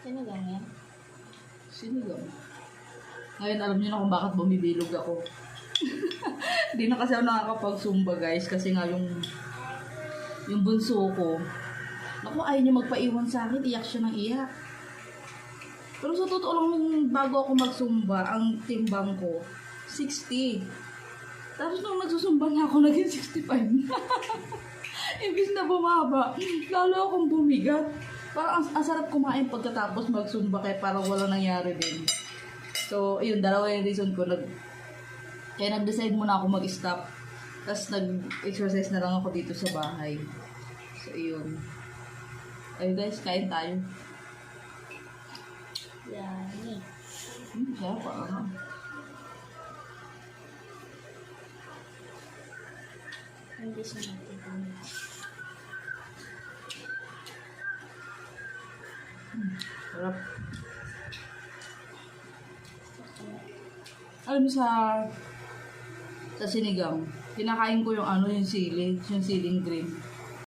Sinigang yan? Sinigang. Ngayon alam niyo na kung bakit bumibilog ako. Hindi na kasi ako nakakapag-zumba guys kasi nga yung bunso ko. Naku, ayaw niya magpaiwan sa akin. Iyak siya ng iyak. Pero sa totoo lang nung bago ako mag-zumba, ang timbang ko 60. Tapos nung nagsusumba na ako, naging 65 na. Imbis na bumaba, lalo akong bumigat. Parang ang sarap kumain pagkatapos mag-zumba kaya parang wala nangyari din. So, yun, dalawa yung reason ko. Kaya nag-decide muna ako mag-stop. Tapos nag-exercise na lang ako dito sa bahay. So, yun. Ayun guys, kain tayo. Yan. Sarap ah. Hindi siya natin. Sarap. Alam mo sa sinigang, kinakain ko yung yung siling green.